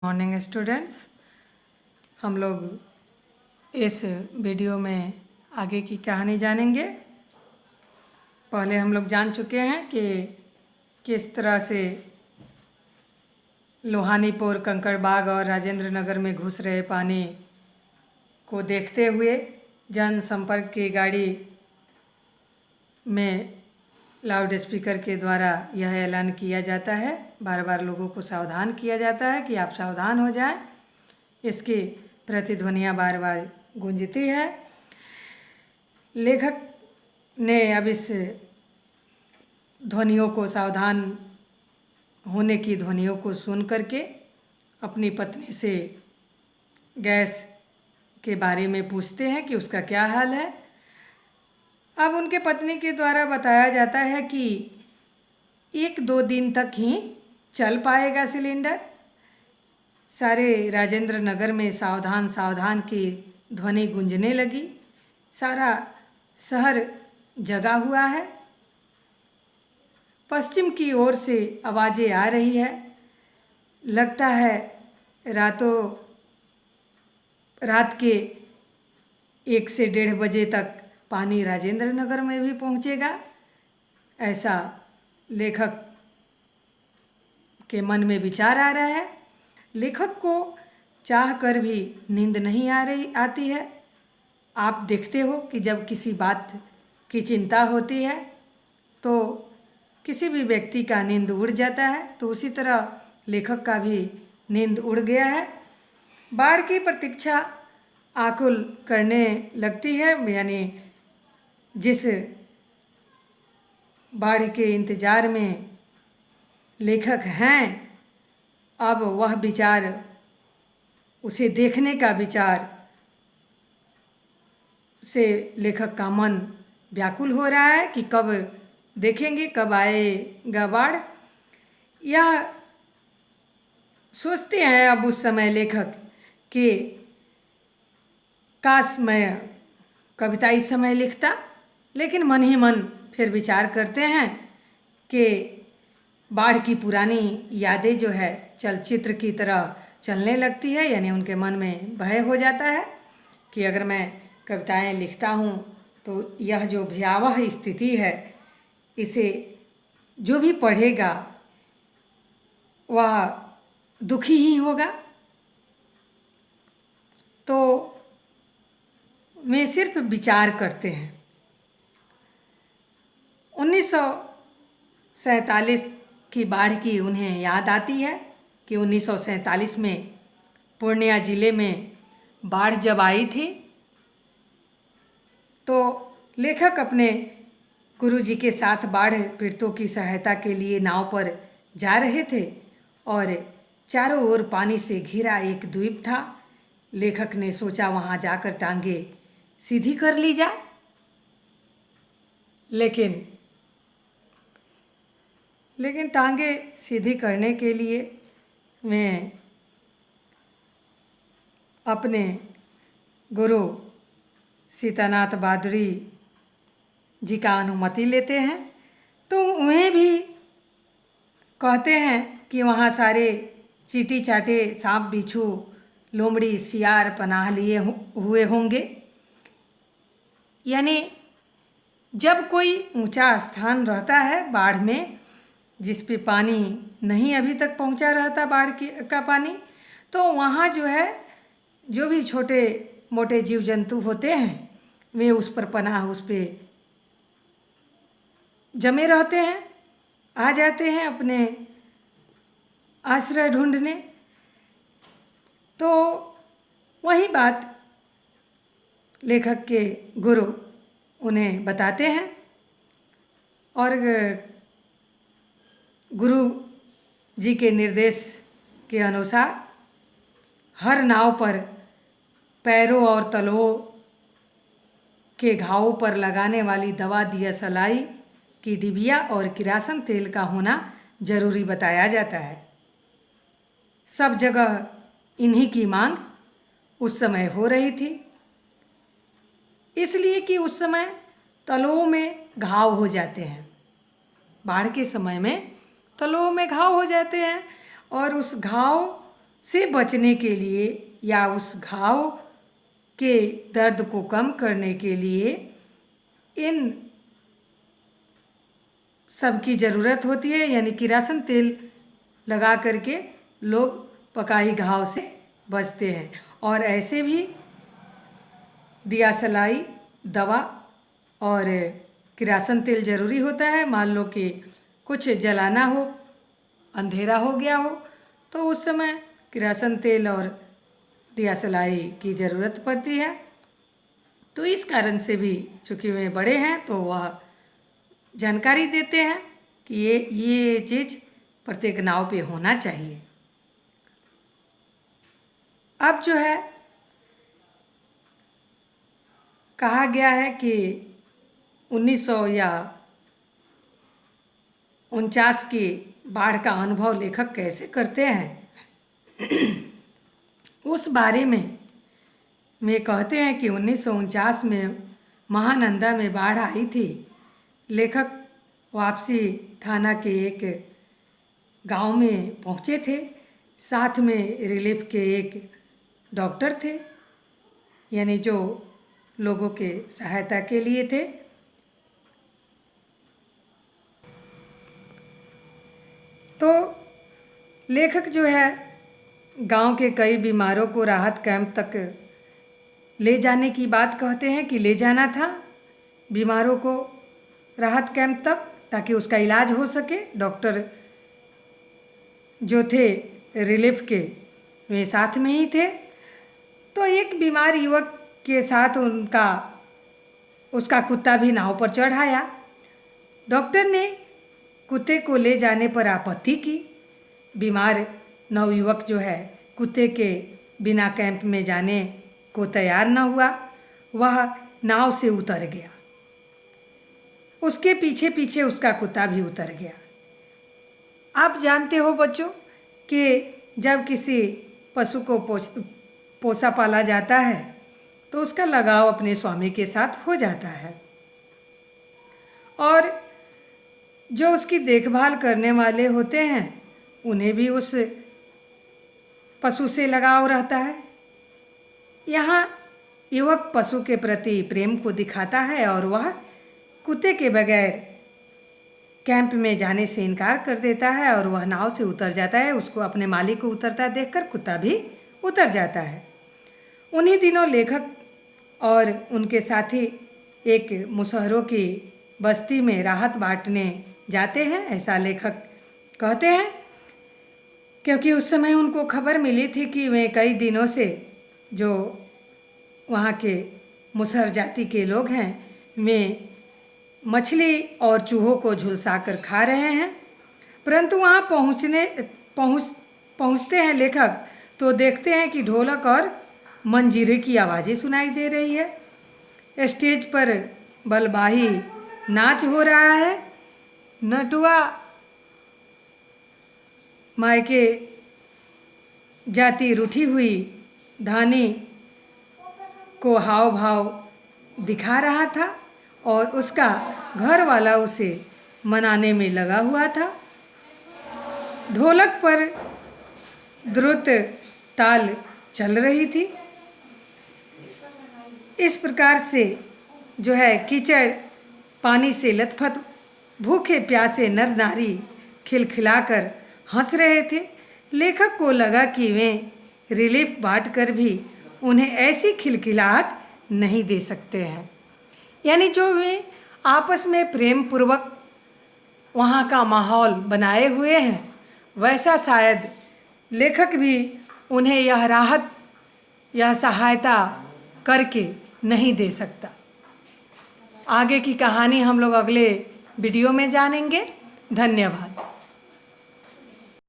Morning students, हम लोग इस वीडियो में आगे की कहानी जानेंगे। पहले हम लोग जान चुके हैं कि किस तरह से लोहानीपुर, कंकड़बाग और राजेंद्र नगर में घुस रहे पानी को देखते हुए जनसंपर्क की गाड़ी में लाउड स्पीकर के द्वारा यह ऐलान किया जाता है, बार बार लोगों को सावधान किया जाता है कि आप सावधान हो जाएं। इसकी प्रतिध्वनियाँ बार बार गूंजती है। लेखक ने अब इस ध्वनियों को, सावधान होने की ध्वनियों को सुन करके अपनी पत्नी से गैस के बारे में पूछते हैं कि उसका क्या हाल है। अब उनके पत्नी के द्वारा बताया जाता है कि 1-2 दिन तक ही चल पाएगा सिलेंडर। सारे राजेंद्र नगर में सावधान सावधान की ध्वनि गूंजने लगी। सारा शहर जगा हुआ है। पश्चिम की ओर से आवाज़ें आ रही है। लगता है रात के 1 से 1:30 बजे तक पानी राजेंद्र नगर में भी पहुंचेगा, ऐसा लेखक के मन में विचार आ रहा है। लेखक को चाह कर भी नींद नहीं आती है। आप देखते हो कि जब किसी बात की चिंता होती है तो किसी भी व्यक्ति का नींद उड़ जाता है, तो उसी तरह लेखक का भी नींद उड़ गया है। बाढ़ की प्रतीक्षा आकुल करने लगती है, यानी जिस बाढ़ के इंतज़ार में लेखक हैं, अब वह विचार, उसे देखने का विचार से लेखक का मन व्याकुल हो रहा है कि कब देखेंगे, कब आएगा बाढ़। यह सोचते हैं अब उस समय लेखक कि काश मैं कविता इस समय लिखता, लेकिन मन ही मन फिर विचार करते हैं कि बाढ़ की पुरानी यादें जो है चलचित्र की तरह चलने लगती है, यानी उनके मन में भय हो जाता है कि अगर मैं कविताएं लिखता हूँ तो यह जो भयावह स्थिति है, इसे जो भी पढ़ेगा वह दुखी ही होगा। तो वे सिर्फ विचार करते हैं। 1947 की बाढ़ की उन्हें याद आती है कि 1947 में पूर्णिया ज़िले में बाढ़ जब आई थी तो लेखक अपने गुरुजी के साथ बाढ़ पीड़ितों की सहायता के लिए नाव पर जा रहे थे और चारों ओर पानी से घिरा एक द्वीप था। लेखक ने सोचा वहाँ जाकर टांगे सीधी कर ली जाए, लेकिन टांगे सीधी करने के लिए मैं अपने गुरु सीतानाथ बादुरी जी का अनुमति लेते हैं। तो उन्हें भी कहते हैं कि वहाँ सारे चींटी चाटे, सांप बिच्छू, लोमड़ी, सियार पनाह लिए हुए होंगे। यानी जब कोई ऊंचा स्थान रहता है बाढ़ में, जिस पे पानी नहीं अभी तक पहुंचा रहता बाढ़ का पानी, तो वहाँ जो है जो भी छोटे मोटे जीव जंतु होते हैं वे उस पर पनाह, उस पे जमे रहते हैं, आ जाते हैं अपने आश्रय ढूंढने। तो वही बात लेखक के गुरु उन्हें बताते हैं और गुरु जी के निर्देश के अनुसार हर नाव पर पैरों और तलवों के घावों पर लगाने वाली दवा, दिया सलाई की डिबिया और किरासन तेल का होना जरूरी बताया जाता है। सब जगह इन्हीं की मांग उस समय हो रही थी, इसलिए कि उस समय तलों में घाव हो जाते हैं। बाढ़ के समय में तलों में घाव हो जाते हैं और उस घाव से बचने के लिए या उस घाव के दर्द को कम करने के लिए इन सब की ज़रूरत होती है। यानी किरासन तेल लगा करके लोग पकाई घाव से बचते हैं। और ऐसे भी दियासलाई दवा और किरासन तेल ज़रूरी होता है। मान लो कि कुछ जलाना हो, अंधेरा हो गया हो, तो उस समय किरासन तेल और दियासलाई की ज़रूरत पड़ती है। तो इस कारण से भी चूँकि वे बड़े हैं तो वह जानकारी देते हैं कि ये चीज़ प्रत्येक नाव पे होना चाहिए। अब जो है कहा गया है कि 1900 या 49 की बाढ़ का अनुभव लेखक कैसे करते हैं उस बारे में वे कहते हैं कि 1949 में महानंदा में बाढ़ आई थी। लेखक वापसी थाना के एक गांव में पहुंचे थे। साथ में रिलीफ के एक डॉक्टर थे, यानी जो लोगों के सहायता के लिए थे। तो लेखक जो है गांव के कई बीमारों को राहत कैंप तक ले जाने की बात कहते हैं कि ले जाना था बीमारों को राहत कैंप तक, ताकि उसका इलाज हो सके। डॉक्टर जो थे रिलीफ के वे साथ में ही थे। तो एक बीमार युवक के साथ उसका कुत्ता भी नाव पर चढ़ आया। डॉक्टर ने कुत्ते को ले जाने पर आपत्ति की। बीमार नवयुवक जो है कुत्ते के बिना कैंप में जाने को तैयार न हुआ। वह नाव से उतर गया। उसके पीछे पीछे उसका कुत्ता भी उतर गया। आप जानते हो बच्चों कि जब किसी पशु को पोसा पाला जाता है तो उसका लगाव अपने स्वामी के साथ हो जाता है, और जो उसकी देखभाल करने वाले होते हैं उन्हें भी उस पशु से लगाव रहता है। यहाँ युवक पशु के प्रति प्रेम को दिखाता है और वह कुत्ते के बगैर कैंप में जाने से इनकार कर देता है और वह नाव से उतर जाता है। उसको अपने मालिक को उतरता देखकर कुत्ता भी उतर जाता है। उन्हीं दिनों लेखक और उनके साथी एक मुसहरों की बस्ती में राहत बांटने जाते हैं, ऐसा लेखक कहते हैं, क्योंकि उस समय उनको खबर मिली थी कि वे कई दिनों से जो वहाँ के मुसहर जाति के लोग हैं वे मछली और चूहों को झुलसा कर खा रहे हैं। परंतु वहाँ पहुँचते हैं लेखक तो देखते हैं कि ढोलक और मंजीरे की आवाज़ें सुनाई दे रही है। स्टेज पर बलबाही नाच हो रहा है। नटुआ मायके जाति रूठी हुई धानी को हाव भाव दिखा रहा था और उसका घर वाला उसे मनाने में लगा हुआ था। ढोलक पर द्रुत ताल चल रही थी। इस प्रकार से जो है कीचड़ पानी से लथपथ भूखे प्यासे नर नारी खिलखिलाकर हंस रहे थे। लेखक को लगा कि वे रिलीफ बांट कर भी उन्हें ऐसी खिलखिलाहट नहीं दे सकते हैं। यानी जो वे आपस में प्रेम पूर्वक वहाँ का माहौल बनाए हुए हैं, वैसा शायद लेखक भी उन्हें यह राहत यह सहायता करके नहीं दे सकता। आगे की कहानी हम लोग अगले वीडियो में जानेंगे। धन्यवाद।